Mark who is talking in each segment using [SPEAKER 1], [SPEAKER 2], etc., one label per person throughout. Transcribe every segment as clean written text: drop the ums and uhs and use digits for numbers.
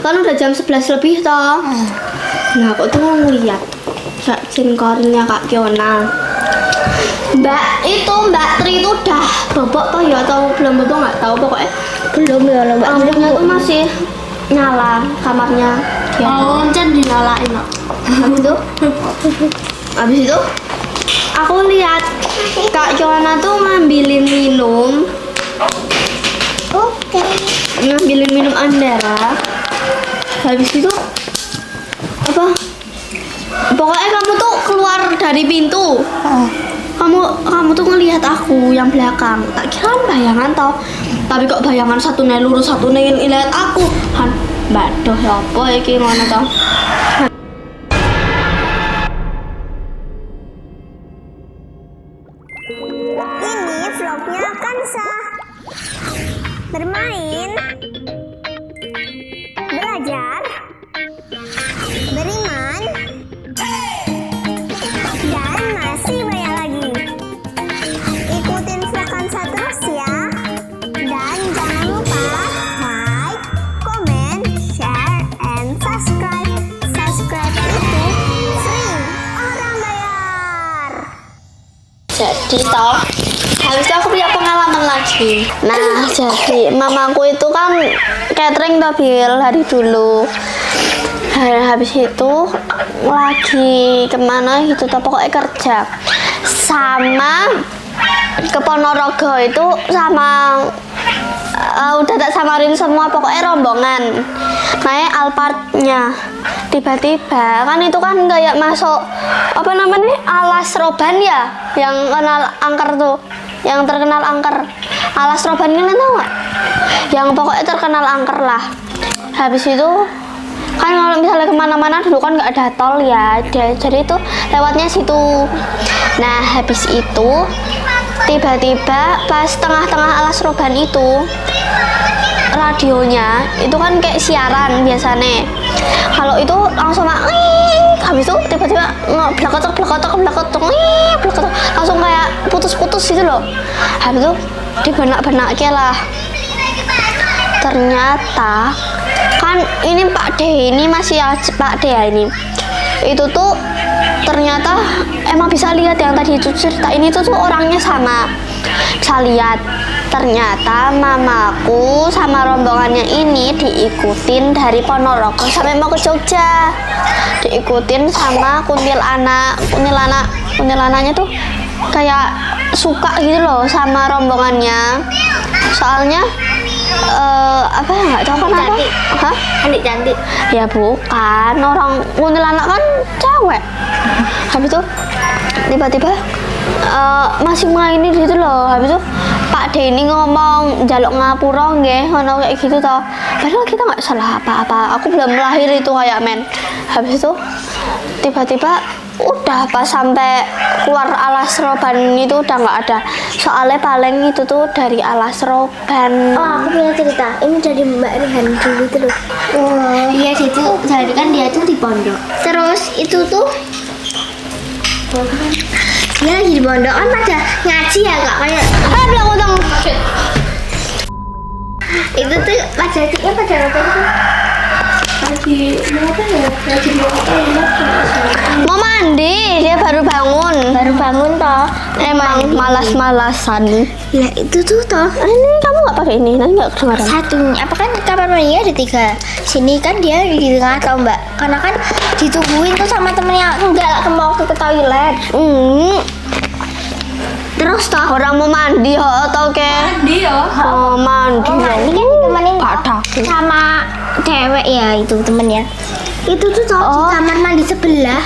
[SPEAKER 1] Kan udah jam 11 lebih toh. Nah, aku tuh ngeliat jin kornya Kak Kiona. Mbak Tri itu udah bobok toh ya atau belum bobok nggak tahu, pokoknya
[SPEAKER 2] Belum ya Mbak.
[SPEAKER 1] lampunya tuh masih nyala kamarnya.
[SPEAKER 3] Oh, kan dinyalain kok.
[SPEAKER 1] Habis itu aku lihat Kak Kiona tuh ngambilin minum.
[SPEAKER 2] Oke.
[SPEAKER 1] Ngambilin minum Andara. Habis itu apa? Pokoknya kamu tuh keluar dari pintu. Kamu tuh ngelihat aku yang belakang. Tak kira bayangan toh. Tapi kok bayangan satu nih lurus, satu nih ngelihat aku. Han, Mbak doh ya apa iki ngono toh.
[SPEAKER 2] Ini vlognya Kansa. Bermain, belajar, beriman, dan masih banyak lagi. Ikutin vlog Kansa terus ya. Dan jangan lupa like, comment, share, and subscribe. Subscribe itu free, orang bayar.
[SPEAKER 1] Jadi toh, habis itu aku punya pengalaman lagi. Nah, jadi mamaku itu kan catering toh Bil hari dulu. Habis itu lagi kemana gitu toh, pokoknya kerja sama ke Ponorogo itu sama udah tak samarin semua, pokoknya rombongan naik Alphardnya. Tiba-tiba kan itu kan kayak masuk apa namanya alas roban ya, yang kenal angker tuh, yang terkenal angker. Alas roban ini tau nggak? Yang pokoknya terkenal angker lah. Habis itu kan kalau misalnya kemana-mana dulu kan nggak ada tol ya, jadi itu lewatnya situ. Nah habis itu tiba-tiba pas tengah-tengah alas roban itu radionya itu kan kayak siaran biasanya. Kalau itu langsung habis itu tiba-tiba belakang langsung kayak putus-putus gitu loh. Habis itu dibenak-benaknya lah. Ternyata kan ini Pak D ini masih Pak D ya ini. Itu tuh ternyata emang bisa lihat yang tadi itu cerita ini tuh orangnya sama. Bisa lihat. Ternyata mamaku sama rombongannya ini diikutin dari Ponorogo sampai mau ke Jogja. Diikutin sama kuntilanaknya tuh kayak suka gitu loh sama rombongannya. Soalnya apa ya nggak tahu kenapa. Hah?
[SPEAKER 2] Cantik.
[SPEAKER 1] Ya bukan, orang kuntilanak kan cewek. Habis itu tiba-tiba masih mainin gitu loh. Habis itu Pak D ini ngomong jaluk ngapura nggih, ngono kayak gitu toh. Padahal kita nggak salah apa-apa. Aku belum lahir itu kayak men. Habis itu tiba-tiba udah pas sampai keluar alas roban itu udah nggak ada. Soalnya paling itu tuh dari alas roban.
[SPEAKER 2] Oh, aku punya cerita. Ini dari Mbak Rehan dulu itu loh. Oh. Iya, jadi kan dia tuh di pondok. Terus itu tuh dia lagi di pondok kan pada ngaji ya kak, kayak
[SPEAKER 1] Belakang utang.
[SPEAKER 2] itu tuh pada apa itu?
[SPEAKER 1] Mau mandi, dia baru bangun
[SPEAKER 2] toh.
[SPEAKER 1] Emang malas-malasan.
[SPEAKER 2] Lah itu tuh toh.
[SPEAKER 1] Ini kamu nggak pakai ini, nanti nggak kedengaran.
[SPEAKER 2] Satu, apa kan kamar mandinya ada 3. Sini kan dia di tengah tau mbak, karena kan ditungguin tuh sama temennya, enggak mau ke toilet.
[SPEAKER 1] Terus toh orang mau mandi atau kayak
[SPEAKER 3] Mandi ya.
[SPEAKER 1] mandi.
[SPEAKER 2] Mandi kan ditemenin
[SPEAKER 1] Ada.
[SPEAKER 2] sama cewek ya, itu temennya. Itu tuh toh di kamar mandi sebelah.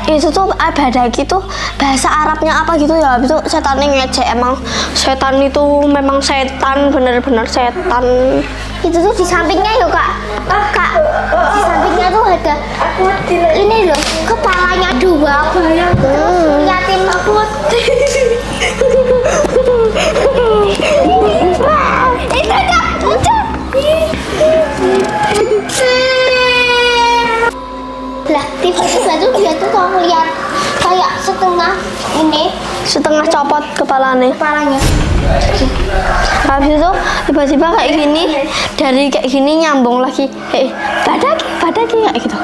[SPEAKER 1] Itu tuh ada gitu bahasa Arabnya apa gitu ya. Itu setannya ngecek, emang setan itu memang setan, bener-bener setan.
[SPEAKER 2] Itu tuh di sampingnya ya kak. Kak, di sampingnya tuh ada ini loh, kepalanya 2. Yatim aku. Itu kak, lah tiba-tiba tuh dia tuh kalau ngeliat kayak setengah
[SPEAKER 1] Setengah copot kepalanya.
[SPEAKER 2] kepalanya
[SPEAKER 1] Habis itu tiba-tiba kayak gini, dari kayak gini nyambung lagi, badaki kayak gitu.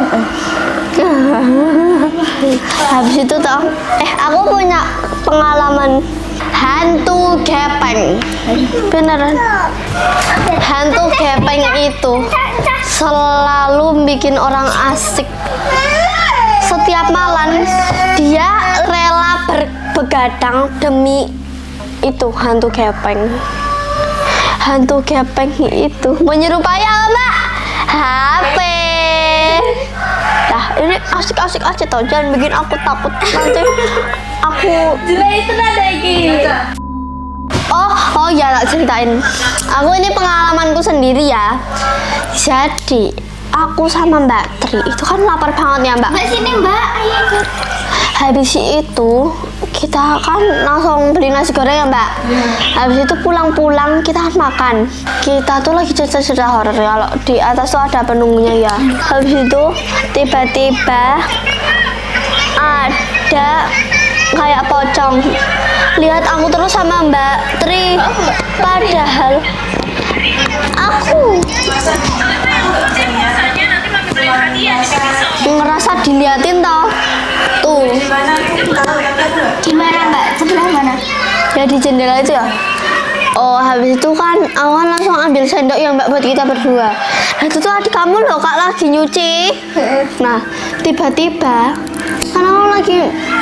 [SPEAKER 1] Habis itu toh, aku punya pengalaman hantu gepeng. Beneran. Hantu gepeng itu selalu bikin orang asik. Setiap malam dia rela begadang demi itu hantu gepeng. Hantu gepeng itu menyerupai apa, Mbak? HP. Nah, ini asik-asik aja tau, jangan bikin aku takut nanti aku.
[SPEAKER 3] Itu ada iki.
[SPEAKER 1] Oh ya, tak ceritain. Aku ini pengalamanku sendiri ya. Jadi aku sama Mbak Tri itu kan lapar banget ya, Mbak.
[SPEAKER 2] Mbak sini, Mbak. Ayo ikut.
[SPEAKER 1] Habis itu kita kan langsung beli nasi goreng ya, Mbak. Habis itu pulang-pulang kita makan. Kita tuh lagi cerita horor ya, kalau di atas tuh ada penunggunya ya. Habis itu tiba-tiba ada kayak pocong lihat aku terus sama Mbak Tri. Padahal aku ngerasa diliatin toh. Tuh.
[SPEAKER 2] Gimana, Mbak? Sebelah mana?
[SPEAKER 1] Ya di jendela itu ya. Oh, habis itu kan aku kan langsung ambil sendok yang Mbak buat kita berdua. Nah itu tuh adik kamu loh, Kak, lagi nyuci. Nah tiba-tiba kan aku lagi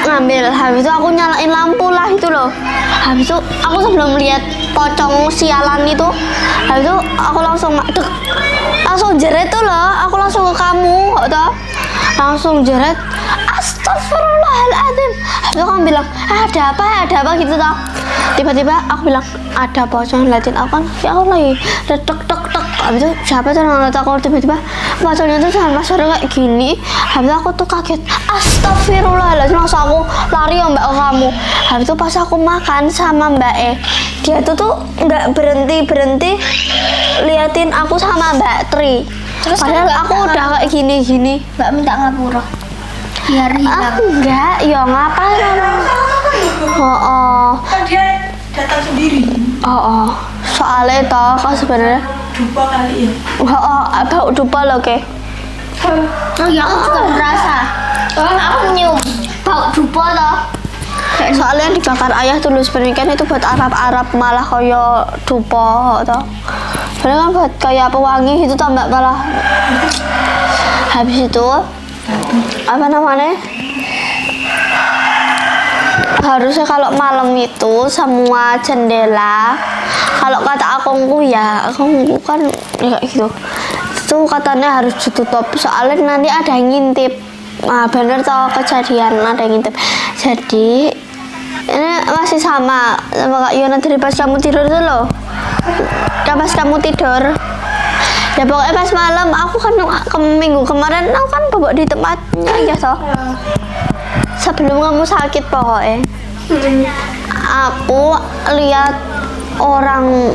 [SPEAKER 1] ngambil, habis itu aku nyalain lampu lah itu loh. Habis itu aku sebelum lihat pocong sialan itu, habis itu aku langsung langsung jeret tuh loh, aku langsung ke kamu, tau? Langsung jeret, astagfirullahaladzim. Habis itu kamu bilang, ada apa gitu tau. Tiba-tiba aku bilang, ada pocong ngeliatin aku kan, ya aku lagi tek. Habis itu siapa tuh ngeliat aku, tiba-tiba pocongnya tuh sama suara kayak gini. Habis itu aku tuh kaget, astagfirullahaladzim, langsung aku lari ya Mbak ke kamu. Habis itu pas aku makan sama Mbak dia tuh nggak berhenti liatin aku sama Mbak Tri.
[SPEAKER 2] Terus
[SPEAKER 1] padahal aku udah kayak gini.
[SPEAKER 2] Mbak minta ngapura. Biar hilang.
[SPEAKER 1] Enggak, ya ngapain?
[SPEAKER 4] Kan dia datang sendiri.
[SPEAKER 1] Soalnya toh kan sebenarnya
[SPEAKER 4] Dupa kali ya.
[SPEAKER 1] bau dupa loh ke.
[SPEAKER 2] Oh ya, aku juga merasa. Aku nyium bau dupa toh.
[SPEAKER 1] Soalnya yang dibakar ayah tuh sebenarnya kan itu buat Arab malah koyo dupa toh. Padahal kan buat kayak pewangi itu tambah malah. Habis itu apa namanya? Harusnya kalau malam itu semua jendela, kalau kata akongku kan ya kayak gitu, itu katanya harus ditutup soalnya nanti ada yang ngintip. Nah bener tau kejadian ada yang ngintip. Jadi ini masih sama Kak Yona dari pas kamu tidur tuh loh. Pas kamu tidur ya pokoknya pas malam aku kan minggu kemarin aku kan bobok di tempatnya ya toh. Sebelum kamu sakit pokoknya aku lihat orang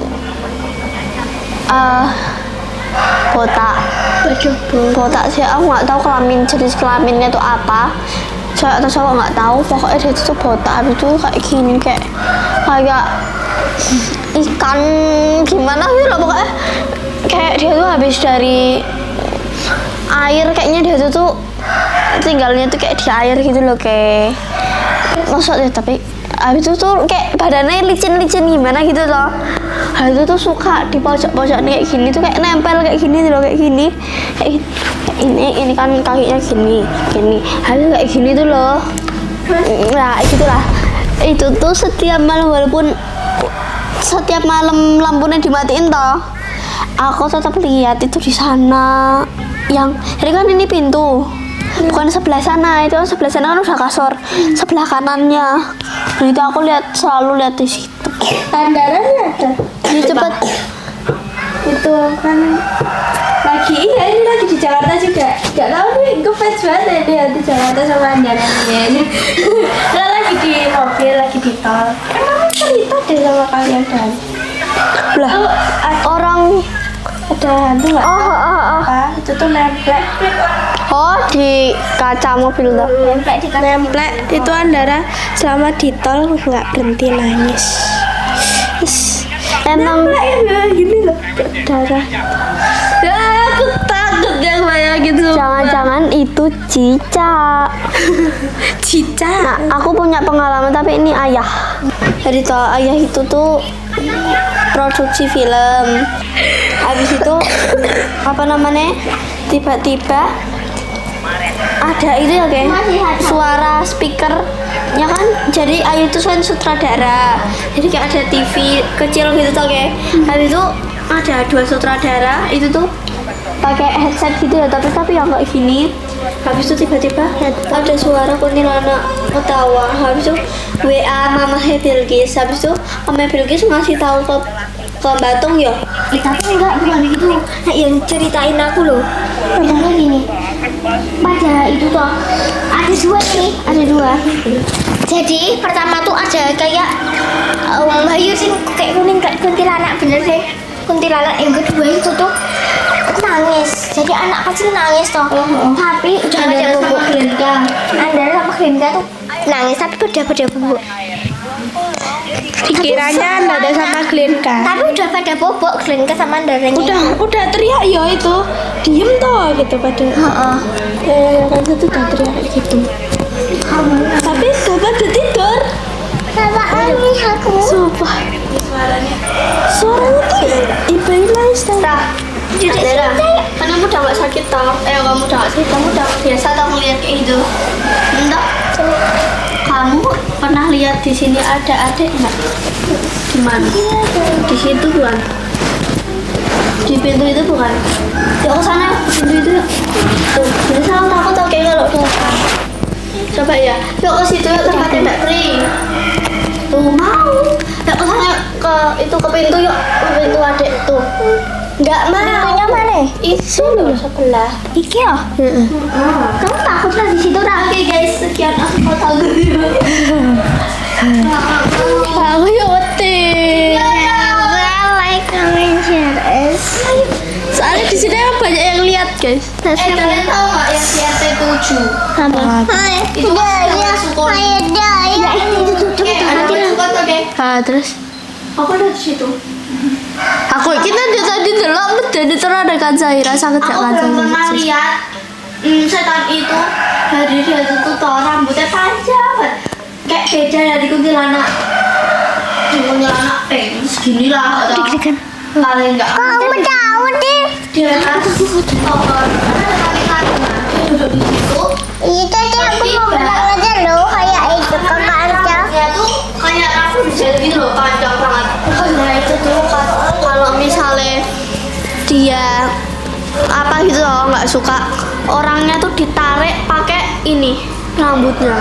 [SPEAKER 1] botak sih, aku nggak tahu jenis kelaminnya itu apa, cewek atau cowok nggak tahu, pokoknya dia itu botak. Habis itu kayak gini kayak ikan gimana gitu loh, pokoknya kayak dia tuh habis dari air, kayaknya dia tuh tinggalnya tuh kayak di air gitu loh, kayak maksudnya. Tapi habis itu tuh kayak badannya licin gimana gitu loh. Habis itu tuh suka di pojok kayak gini tuh kayak nempel kayak gini tuh loh, kayak gini ini kan kakinya gini habis kayak gini tuh loh. Nah itulah, itu tuh setiap malam, walaupun setiap malam lampunya dimatiin toh, aku tetap lihat itu di sana. Yang jadi kan ini pintu, bukan sebelah sana, itu sebelah sana kan udah kasur, sebelah kanannya. Nah itu aku selalu lihat di situ.
[SPEAKER 3] Tandarannya ada.
[SPEAKER 1] Jadi cepet.
[SPEAKER 3] Itu kan ini lagi di Jakarta juga. Gak tahu nih, gue fans banget dia di Jakarta sama andarannya ini. Lah lagi di mobil, lagi di tol. Emang cerita deh sama kalian kan?
[SPEAKER 1] Lah orang
[SPEAKER 3] Ada hantu nggak? Apa? Itu tuh nemplek.
[SPEAKER 1] di kaca mobil tuh.
[SPEAKER 3] Nemplek di nemplek itu Andara selama di tol nggak berhenti nangis.
[SPEAKER 1] Emang
[SPEAKER 3] gini loh darah. Ya aku takut yang kayak gitu.
[SPEAKER 1] jangan-jangan itu cicak.
[SPEAKER 3] Cicak.
[SPEAKER 1] Nah, aku punya pengalaman tapi ini ayah. Jadi toh ayah itu tuh produksi film. Habis itu apa namanya? Tiba-tiba ada itu ya kayak suara speaker ya kan, jadi ayah itu kan sutradara, jadi kayak ada TV kecil gitu tuh kayak. Habis itu ada 2 sutradara itu tuh pakai headset gitu ya, tapi yang kayak gini. Habis itu tiba-tiba ada suara kuntilanak ketawa. Habis itu WA mama Bilqis. Habis itu mama Bilqis ngasih tahu ke Mbak Tung ya.
[SPEAKER 2] Tapi enggak, bukan gitu. Nah, yang ceritain aku loh. Bilangnya gini. Pada itu toh ada 2 nih, ada 2. Jadi pertama tuh ada kayak Bayu sih kayak kuning kayak kuntilanak bener deh. Kuntilanak yang kedua itu tuh nangis. Jadi anak kecil nangis toh. Tapi udah ada bubuk Glenka. Andara sama Glenka tuh nangis tapi beda-beda bubuk.
[SPEAKER 3] Dikiranya Andara sama Glenka.
[SPEAKER 2] Tapi udah pada bobok Glenka sama Andaranya.
[SPEAKER 3] Udah teriak ya itu. Diem toh gitu pada.
[SPEAKER 2] Heeh.
[SPEAKER 3] Yang kan itu udah teriak kayak gitu. Tapi bapak udah tidur.
[SPEAKER 2] Sama Ani aku.
[SPEAKER 3] Sumpah. Suaranya tuh ibarat nangis tau.
[SPEAKER 1] Jadi kan kamu udah gak sakit toh? Kamu udah gak sakit, kamu udah biasa tau ngeliat kayak gitu. Enggak. Kamu pernah lihat di sini ada adik nggak? Di mana? Di situ bukan? Di pintu itu bukan? Yuk ke sana, pintu itu yuk. Tuh, jadi salah takut tau kayak kalau tuh. Coba ya, yuk ke situ yuk tempatnya Mbak Pri. Tuh mau. Yuk ke sana ke pintu yuk, ke pintu adik tuh. Enggak mau.
[SPEAKER 2] Pintunya mana?
[SPEAKER 1] Itu loh sebelah.
[SPEAKER 2] Iki ya? Kamu takut lah di situ lah.
[SPEAKER 1] Oke guys, sekian aku foto dulu.
[SPEAKER 3] Aku ya wedi.
[SPEAKER 2] Like, comment, share,
[SPEAKER 3] Soalnya di sini banyak yang lihat guys.
[SPEAKER 1] Kalian tahu nggak yang di RT 7?
[SPEAKER 3] Apa?
[SPEAKER 1] Itu kan ada sukun.
[SPEAKER 2] Ya ini tutup
[SPEAKER 1] Ada sukun tuh kayak.
[SPEAKER 3] Terus
[SPEAKER 1] Aku ada di situ.
[SPEAKER 3] aku kita tadi delok medeni terus ada kan Zahira sakit gak
[SPEAKER 1] Aku
[SPEAKER 3] kan
[SPEAKER 1] belum pernah
[SPEAKER 3] Zahira?
[SPEAKER 1] lihat setan itu dari dia itu toh rambutnya panjang banget. Kayak beda dari kuntilanak. Di kuntilanak segini lah atau paling enggak.
[SPEAKER 2] Kamu tahu deh.
[SPEAKER 1] Dia kan pohon. Ada kaki-kaki. Dia duduk di situ.
[SPEAKER 2] Itu tadi aku mau bilang aja loh kayak itu kakak aja.
[SPEAKER 1] Dia tuh kayak rambut bisa gitu loh, panjang banget. Nah itu tuh kalau misalnya dia apa gitu loh nggak suka orangnya tuh ditarik pakai ini rambutnya.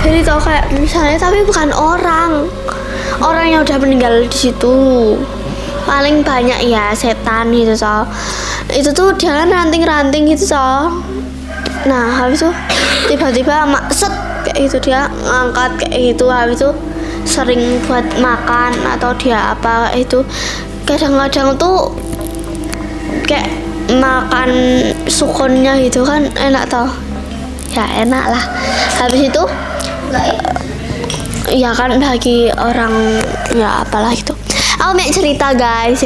[SPEAKER 1] Jadi tau kayak misalnya tapi bukan orang yang udah meninggal di situ. Paling banyak ya setan gitu toh. Itu tuh dia kan ranting-ranting gitu toh. Nah habis itu tiba-tiba set kayak gitu dia ngangkat kayak gitu. Habis itu sering buat makan atau dia apa itu kadang-kadang tuh kayak makan sukunnya gitu kan enak toh ya, enak lah. Habis itu ya kan bagi orang ya apalah gitu. Aku mau cerita guys,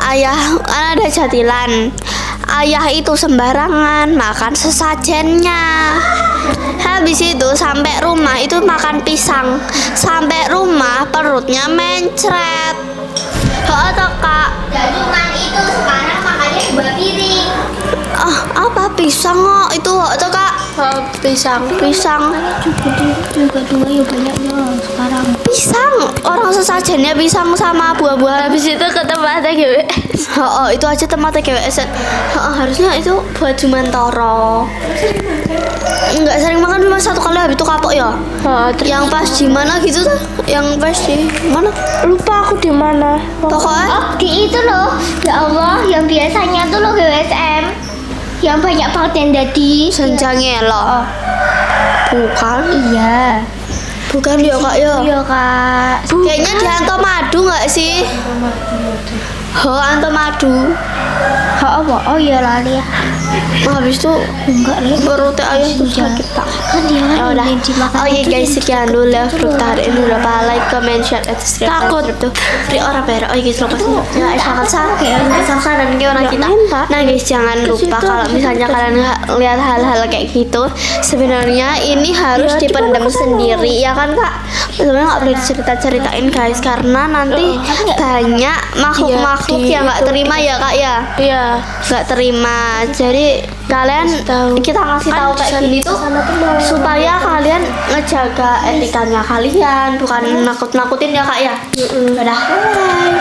[SPEAKER 1] ayah kan ada jatilan. Ayah itu sembarangan makan sesajennya. Habis itu sampai rumah itu makan pisang. Sampai rumah perutnya mencret. Toh kak.
[SPEAKER 2] Dan cuma itu sekarang makannya 2 piring.
[SPEAKER 1] Apa pisang kok itu toh kak? Pisang.
[SPEAKER 2] Juga 2 ya banyaknya sekarang.
[SPEAKER 1] Pisang, orang sesajennya pisang sama buah-buahan. Habis itu ke tempatnya GWS. Itu aja tempatnya GWS. Harusnya itu buat Jumantoro. Enggak sering makan, cuma 1 kali habis itu kapok ya. Yang pas di mana gitu tuh? Yang pas di mana?
[SPEAKER 3] Lupa aku di mana.
[SPEAKER 1] Pokoknya
[SPEAKER 2] Oh, di itu loh. Ya Allah, yang biasanya tuh loh GWSM. Yang banyak banget yang jadi.
[SPEAKER 1] Senjangelo. Bukan.
[SPEAKER 2] Iya.
[SPEAKER 1] Bukan ya kak ya.
[SPEAKER 2] Iya kak.
[SPEAKER 1] Kayaknya di Anto Madu nggak sih? Ho anto madu.
[SPEAKER 2] Apa? Oh iya lali ya.
[SPEAKER 1] Habis itu
[SPEAKER 2] Enggak lali.
[SPEAKER 1] perutnya ayah tuh sakit tak.
[SPEAKER 2] Kan dia
[SPEAKER 1] Ya
[SPEAKER 2] kan
[SPEAKER 1] udah.
[SPEAKER 2] yang dimakan.
[SPEAKER 1] Oh iya
[SPEAKER 2] itu
[SPEAKER 1] guys,
[SPEAKER 2] yang
[SPEAKER 1] sekian dulu ya vlog hari ini. Udah like, comment, share, dan subscribe. Takut tuh free orang bayar. Oh iya guys, lupa sih. Ya sangat sakit. Dan gimana kita? Nah guys, jangan lupa kalau misalnya kalian lihat hal-hal kayak gitu, sebenarnya ini harus dipendam sendiri ya kan kak? Sebenarnya nggak boleh cerita-ceritain guys, karena nanti banyak makhluk-makhluk yang nggak terima ya kak ya.
[SPEAKER 3] Iya.
[SPEAKER 1] Nggak terima. Jadi kalian kita ngasih tahu kayak gini tuh supaya kalian ngejaga etikanya kalian, bukan nakut-nakutin ya kak ya. Udah. Bye.